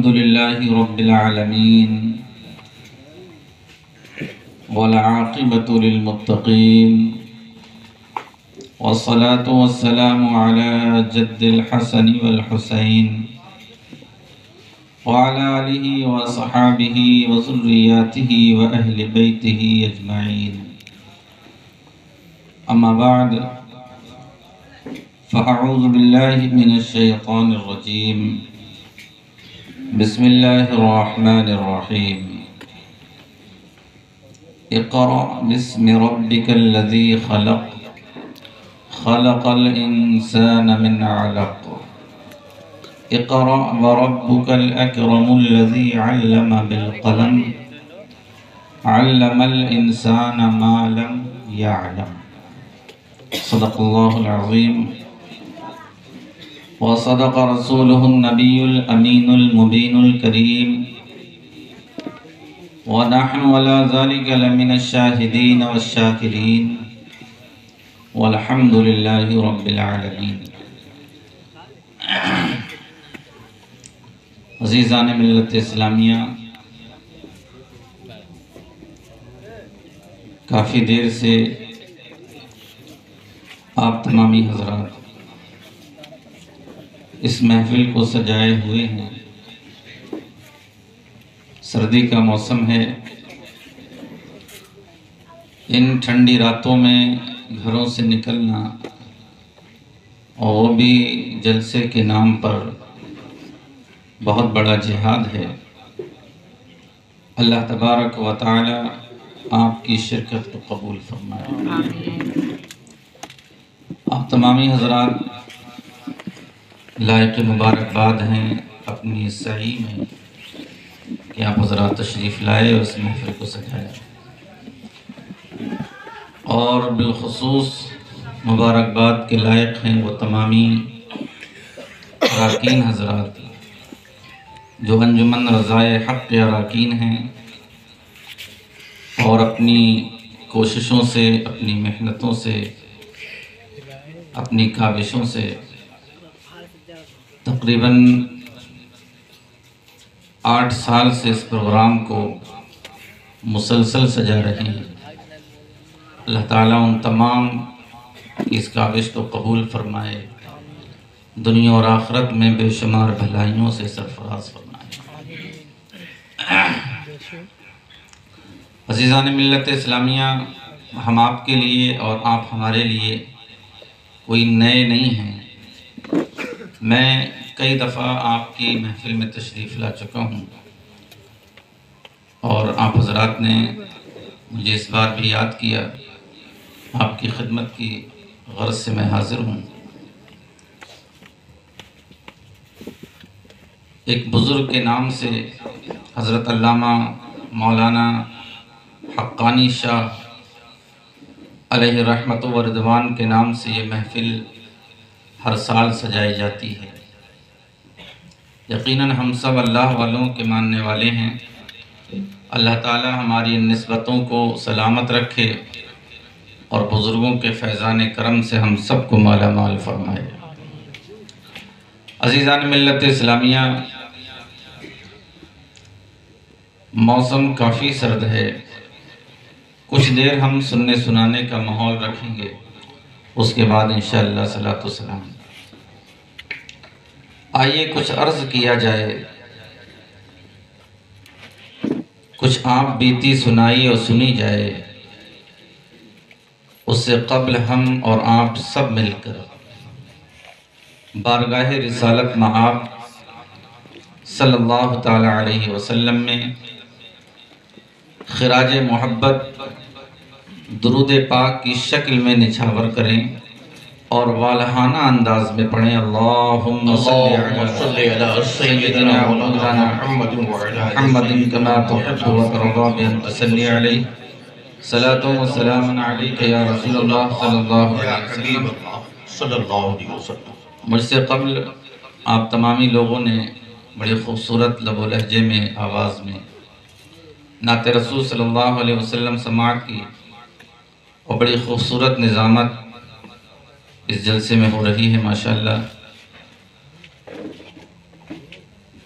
الحمد لله رب العالمين والعاقبة للمتقين والصلاة والسلام على جد الحسن والحسين وعلى آله وصحابه وذرياته وأهل بيته أجمعين. أما بعد فأعوذ بالله من الشيطان الرجيم. بسم الله الرحمن الرحيم. اقرأ باسم ربك الذي خلق خلق الإنسان من علق اقرأ وربك الأكرم الذي علم بالقلم علم الإنسان ما لم يعلم. صدق الله العظيم وصدق رسوله النبي الأمين المبين الكريم ونحن على ذلك لمن الشاهدين والشاكرين والحمد لله رب العالمين. عزیزان ملت اسلامیہ، کافی دیر سے آپ تمامی حضرات اس محفل کو سجائے ہوئے ہیں. سردی کا موسم ہے. ان ٹھنڈی راتوں میں گھروں سے نکلنا اور وہ بھی جلسے کے نام پر بہت بڑا جہاد ہے. اللہ تبارک و تعالی آپ کی شرکت کو قبول فرمائے. آپ تمامی حضرات لائق مبارکباد ہیں اپنی سعی میں کہ آپ حضرات تشریف لائے اور اس محفل کو سجایا، اور بالخصوص مبارکباد کے لائق ہیں وہ تمامی اراکین حضرات جو انجمن رضائے حق کے اراکین ہیں اور اپنی کوششوں سے، اپنی محنتوں سے، اپنی کاوشوں سے تقریباً 8 سال سے اس پروگرام کو مسلسل سجا رہے ہیں. اللہ تعالیٰ ان تمام کی اس کاوش کو قبول فرمائے، دنیا اور آخرت میں بے شمار بھلائیوں سے سرفراز فرمائے. عزیزان ملت اسلامیہ، ہم آپ کے لیے اور آپ ہمارے لیے کوئی نئے نہیں ہیں. میں کئی دفعہ آپ کی محفل میں تشریف لا چکا ہوں اور آپ حضرات نے مجھے اس بار بھی یاد کیا. آپ کی خدمت کی غرض سے میں حاضر ہوں. ایک بزرگ کے نام سے، حضرت علامہ مولانا حقانی شاہ علیہ رحمت و رضوان کے نام سے یہ محفل ہر سال سجائی جاتی ہے. یقیناً ہم سب اللہ والوں کے ماننے والے ہیں. اللہ تعالی ہماری ان نسبتوں کو سلامت رکھے اور بزرگوں کے فیضان کرم سے ہم سب کو مالا مال فرمائے. عزیزان ملت اسلامیہ، موسم کافی سرد ہے. کچھ دیر ہم سننے سنانے کا ماحول رکھیں گے، اس کے بعد انشاءاللہ صلاۃ والسلام. آئیے کچھ عرض کیا جائے، کچھ آپ بیتی سنائی اور سنی جائے. اس سے قبل ہم اور آپ سب مل کر بارگاہ رسالت مآب صلی اللہ تعالی علیہ وسلم میں خراج محبت درود پاک کی شکل میں نچھاور کریں اور والہانہ انداز میں پڑھیں. اللہم صلی علی سیدنا مولانا محمد کما تحب و ترضى بأن تصلی علیہ صلاة و سلام علیک یا رسول اللہ صلی اللہ علیہ وسلم. مجھ سے قبل آپ تمامی لوگوں نے بڑی خوبصورت لب و لہجے میں، آواز میں نعت رسول صلی اللہ علیہ وسلم سماعت کی، اور بڑی خوبصورت نظامت اس جلسے میں ہو رہی ہے ماشاءاللہ.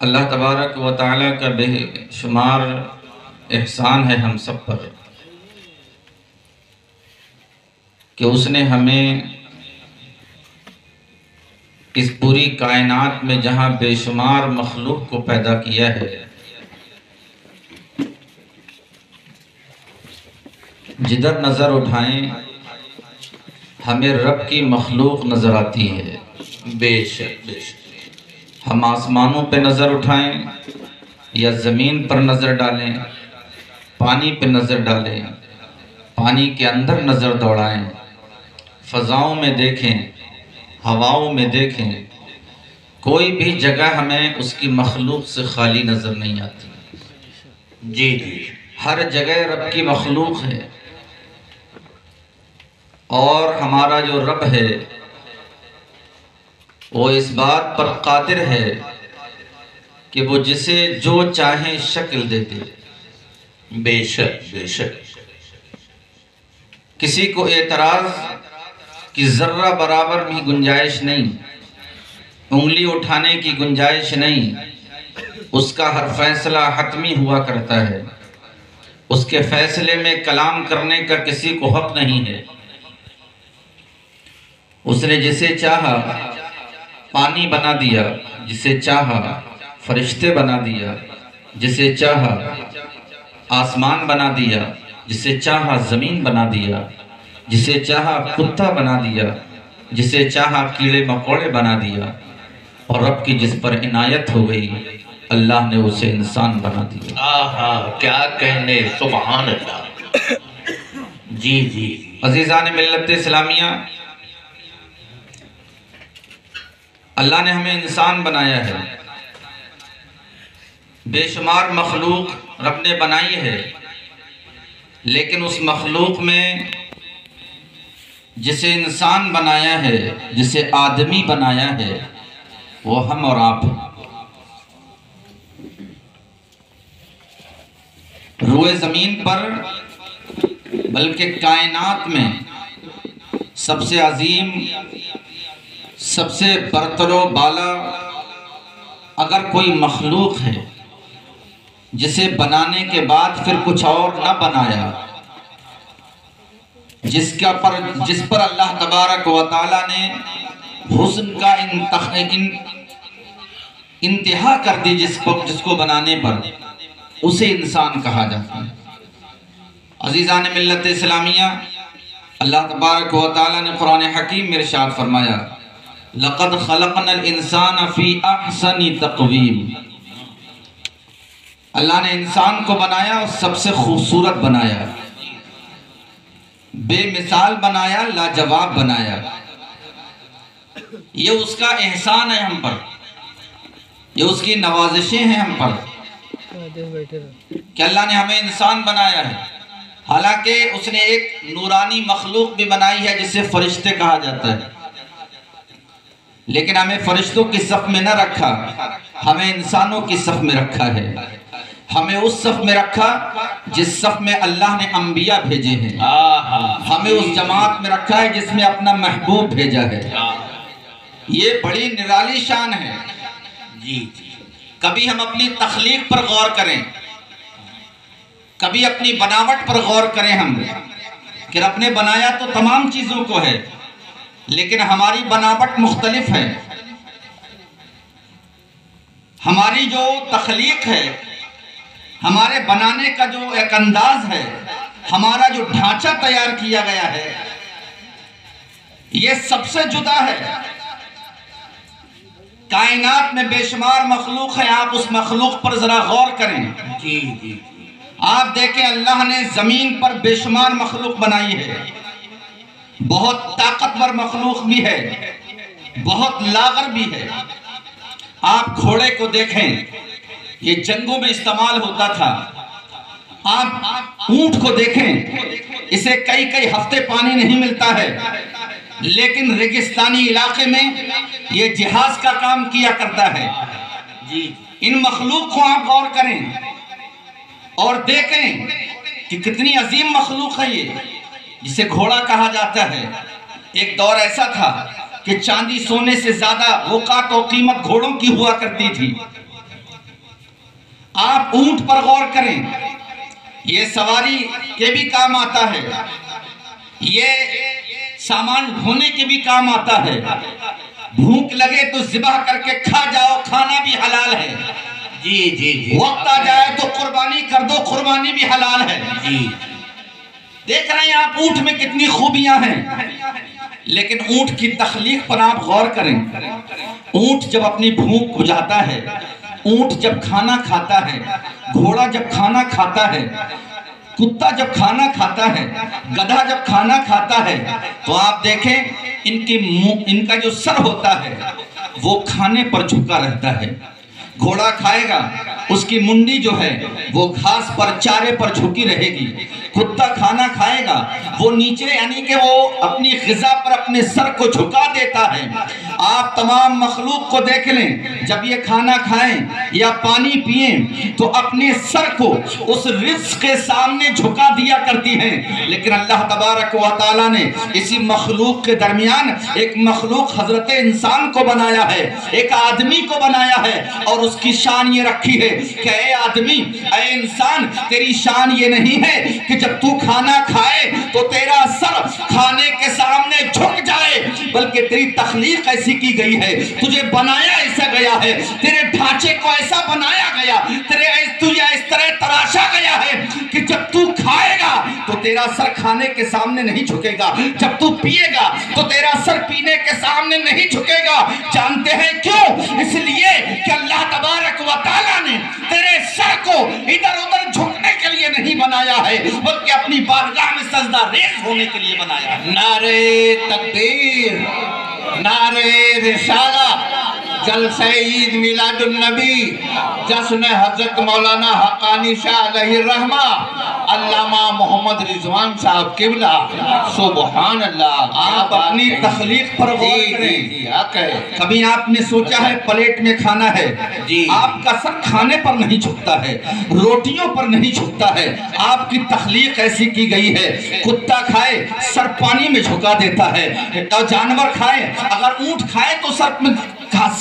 اللہ تبارک و تعالیٰ کا بے شمار احسان ہے ہم سب پر کہ اس نے ہمیں اس پوری کائنات میں جہاں بے شمار مخلوق کو پیدا کیا ہے، جدھر نظر اٹھائیں ہمیں رب کی مخلوق نظر آتی ہے۔ بے شک بے شک ہم آسمانوں پہ نظر اٹھائیں یا زمین پر نظر ڈالیں، پانی پہ نظر ڈالیں، پانی کے اندر نظر دوڑائیں، فضاؤں میں دیکھیں، ہواؤں میں دیکھیں، کوئی بھی جگہ ہمیں اس کی مخلوق سے خالی نظر نہیں آتی۔ جی جی ہر جگہ رب کی مخلوق ہے، اور ہمارا جو رب ہے وہ اس بات پر قادر ہے کہ وہ جسے جو چاہیں شکل دے دے۔ بے شک بے شک کسی کو اعتراض کی ذرہ برابر بھی گنجائش نہیں، انگلی اٹھانے کی گنجائش نہیں، اس کا ہر فیصلہ حتمی ہوا کرتا ہے، اس کے فیصلے میں کلام کرنے کا کسی کو حق نہیں ہے۔ اس نے جسے چاہا پانی بنا دیا، جسے چاہا فرشتے بنا دیا، جسے چاہا آسمان بنا دیا، جسے چاہا زمین بنا دیا، جسے چاہا کتا بنا دیا، جسے چاہا کیڑے مکوڑے بنا دیا، اور رب کی جس پر عنایت ہو گئی اللہ نے اسے انسان بنا دیا۔ آہا کیا کہنے، سبحان اللہ۔ جی جی عزیزان ملت اسلامیہ، اللہ نے ہمیں انسان بنایا ہے، بے شمار مخلوق رب نے بنائی ہے، لیکن اس مخلوق میں جسے انسان بنایا ہے، جسے آدمی بنایا ہے، وہ ہم اور آپ ہیں۔ روئے زمین پر بلکہ کائنات میں سب سے عظیم، سب سے برتر و بالا اگر کوئی مخلوق ہے جسے بنانے کے بعد پھر کچھ اور نہ بنایا، جس پر اللہ تبارک و تعالیٰ نے حسن کا انتہا کر دی، جس کو بنانے پر اسے انسان کہا جاتا ہے۔ عزیزان ملت اسلامیہ، اللہ تبارک و تعالیٰ نے قرآن حکیم میں ارشاد فرمایا، لَقَدْ خَلَقْنَا الْإِنسَانَ فِي أَحْسَنِ تَقْوِيمٍ۔ اللہ نے انسان کو بنایا اور سب سے خوبصورت بنایا، بے مثال بنایا، لاجواب بنایا۔ یہ اس کا احسان ہے ہم پر، یہ اس کی نوازشیں ہیں ہم پر کہ اللہ نے ہمیں انسان بنایا ہے۔ حالانکہ اس نے ایک نورانی مخلوق بھی بنائی ہے جسے فرشتے کہا جاتا ہے، لیکن ہمیں فرشتوں کی صف میں نہ رکھا، ہمیں انسانوں کی صف میں رکھا ہے۔ ہمیں اس صف میں رکھا جس صف میں اللہ نے انبیاء بھیجے ہیں، ہمیں اس جماعت میں رکھا ہے جس میں اپنا محبوب بھیجا ہے۔ یہ بڑی نرالی شان ہے۔ جی کبھی ہم اپنی تخلیق پر غور کریں، کبھی اپنی بناوٹ پر غور کریں ہم کہ رب نے بنایا تو تمام چیزوں کو ہے، لیکن ہماری بناوٹ مختلف ہے۔ ہماری جو تخلیق ہے، ہمارے بنانے کا جو ایک انداز ہے، ہمارا جو ڈھانچہ تیار کیا گیا ہے، یہ سب سے جدا ہے۔ کائنات میں بے شمار مخلوق ہے، آپ اس مخلوق پر ذرا غور کریں۔ جی آپ دیکھیں اللہ نے زمین پر بے شمار مخلوق بنائی ہے، بہت طاقتور مخلوق بھی ہے، بہت لاغر بھی ہے۔ آپ گھوڑے کو دیکھیں، یہ جنگوں میں استعمال ہوتا تھا۔ آپ اونٹ کو دیکھیں، اسے کئی ہفتے پانی نہیں ملتا ہے، لیکن ریگستانی علاقے میں یہ جہاز کا کام کیا کرتا ہے۔ ان مخلوق کو آپ غور کریں اور دیکھیں کہ کتنی عظیم مخلوق ہے یہ، جسے گھوڑا کہا جاتا ہے۔ ایک دور ایسا تھا کہ چاندی سونے سے زیادہ اوقات و قیمت گھوڑوں کی ہوا کرتی تھی۔ آپ اونٹ پر غور کریں، یہ سواری کے بھی کام آتا ہے، یہ سامان ڈھونے کے بھی کام آتا ہے، بھوک لگے تو ذبح کر کے کھا جاؤ، کھانا بھی حلال ہے، جی وقت آ جائے تو قربانی کر دو، قربانی بھی حلال ہے، جی دیکھ رہے ہیں آپ اونٹ میں کتنی خوبیاں ہیں، لیکن اونٹ کی تخلیق پر آپ غور کریں، اونٹ جب اپنی بھوک بجھاتا ہے، اونٹ جب کھانا کھاتا ہے، گھوڑا جب کھانا کھاتا ہے، کتا جب کھانا کھاتا ہے، گدھا جب کھانا کھاتا ہے، تو آپ دیکھیں ان کا جو سر ہوتا ہے وہ کھانے پر جھکا رہتا ہے، گھوڑا کھائے گا اس کی منڈی جو ہے وہ گھاس پر چارے پر جھکی رہے گی، کتا کھانا کھائے گا وہ نیچے یعنی کہ وہ اپنی غذا پر اپنے سر کو جھکا دیتا ہے۔ آپ تمام مخلوق کو دیکھ لیں، جب یہ کھانا کھائیں یا پانی پئیں تو اپنے سر کو اس رزق کے سامنے جھکا دیا کرتی ہیں، لیکن اللہ تبارک و تعالیٰ نے اسی مخلوق کے درمیان ایک مخلوق حضرت انسان کو بنایا ہے، ایک آدمی کو بنایا ہے، اور اس کی شان یہ رکھی ہے کہ اے آدمی، اے انسان، تیری شان یہ نہیں ہے کہ جب تو کھانا کھائے تو تیرا سر کھانے کے سامنے جھک جائے، بلکہ تیری تخلیق ایسی کی گئی ہے، تجھے بنایا ایسا گیا ہے، تیرے ڈھانچے کو ایسا بنایا گیا، تجھے اس طرح تراشا گیا ہے کہ جب تو کھائے گا تو تیرا سر کھانے کے سامنے نہیں جھکے گا، جب تو پیے گا تو تیرا سر پینے کے سامنے نہیں جھکے گا۔ جانتے ہیں کیوں؟ اس لیے کہ اللہ تبارک و تعالیٰ نے تیرے سر کو ادھر ادھر جھکنے کے لیے نہیں بنایا ہے، بلکہ اپنی بارگاہ میں سجدہ ریز ہونے کے لیے بنایا ہے۔ نعرے تکبیر، نعرے رسالہ، جلسہ عید میلاد النبی، جشن حضرت مولانا حقانی شاہ علیہ الرحمہ، علامہ محمد رضوان صاحب قبلہ، سبحان اللہ۔ آپ اپنی تخلیق پر غور کریں، کبھی آپ نے سوچا ہے پلیٹ میں کھانا ہے، آپ کا سر کھانے پر نہیں جھکتا ہے، روٹیوں پر نہیں جھکتا ہے، آپ کی تخلیق ایسی کی گئی ہے۔ کتا کھائے سر پانی میں جھکا دیتا ہے، جانور کھائے، اگر اونٹ کھائے تو سر میں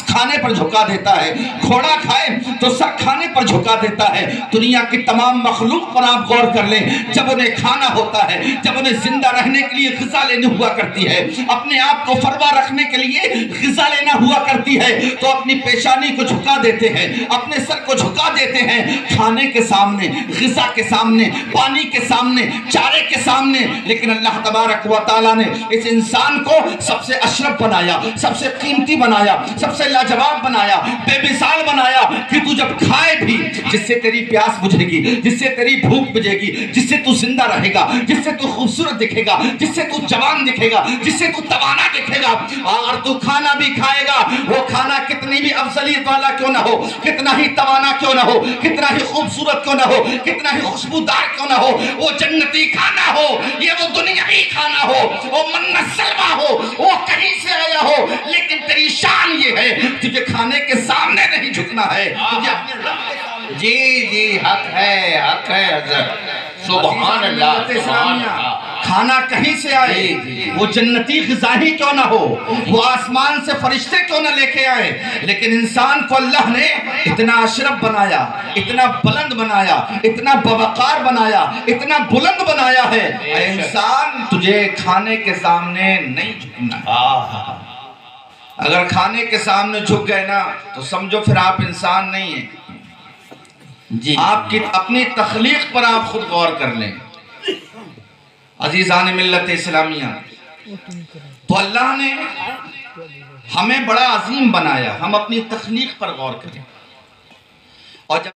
کھانے پر جھکا دیتا ہے، گھوڑا کھائے تو سر کھانے پر جھکا دیتا ہے۔ دنیا کی تمام مخلوق پر آپ غور کر لیں، جب انہیں کھانا ہوتا ہے، جب انہیں زندہ رہنے کے لیے غذا لینے ہوا کرتی ہے، اپنے آپ کو فروا رکھنے کے لیے غذا لینا ہوا کرتی ہے، تو اپنی پیشانی کو جھکا دیتے ہیں، اپنے سر کو جھکا دیتے ہیں، کھانے کے سامنے، غذا کے سامنے، پانی کے سامنے، چارے کے سامنے۔ لیکن اللہ تبارک و تعالیٰ نے اس انسان کو سب سے اشرف بنایا، سب سے قیمتی بنایا، سب سے لاجواب بنایا، بے مثال بنایا، کہ تو جب کھائے بھی، جس سے تیری پیاس بجھے گی، جس سے تیری بھوک بجھے گی، جس سے تو زندہ رہے گا، جس سے تو خوبصورت دکھے گا، جس سے تو جوان دکھے گا، جس سے تو توانا دکھے گا، اور تو کھانا بھی کھائے گا، وہ کھانا کتنی بھی افضلیت والا کیوں نہ ہو، کتنا ہی توانا کیوں نہ ہو، کتنا ہی خوبصورت کیوں نہ ہو، کتنا ہی خوشبودار کیوں نہ ہو، وہ جنتی کھانا ہو، یہ وہ دنیاوی کھانا ہو، وہ منت سلوہ ہو، وہ کہیں سے آیا ہو، لیکن تیری شان یہ ہے تجھے کھانے کے سامنے نہیں جھکنا ہے، تجھے اپنے رب کے سامنے۔ جی حق ہے حضرت، سبحان اللہ، سبحان اللہ۔ کھانا کہیں سے آئے، وہ جنتی غذا ہی کیوں نہ ہو، وہ آسمان سے فرشتے کیوں نہ لے کے آئے، لیکن انسان کو اللہ نے اتنا اشرف بنایا، اتنا بلند بنایا، اتنا بوقار بنایا، اتنا بلند بنایا ہے۔ اے انسان، تجھے کھانے کے سامنے نہیں جھکنا۔ اگر کھانے کے سامنے جھک گئے نا تو سمجھو پھر آپ انسان نہیں ہیں۔ آپ کی اپنی تخلیق پر آپ خود غور کر لیں۔ عزیزان ملت اسلامیہ، تو اللہ نے ہمیں بڑا عظیم بنایا، ہم اپنی تخلیق پر غور کریں، اور جب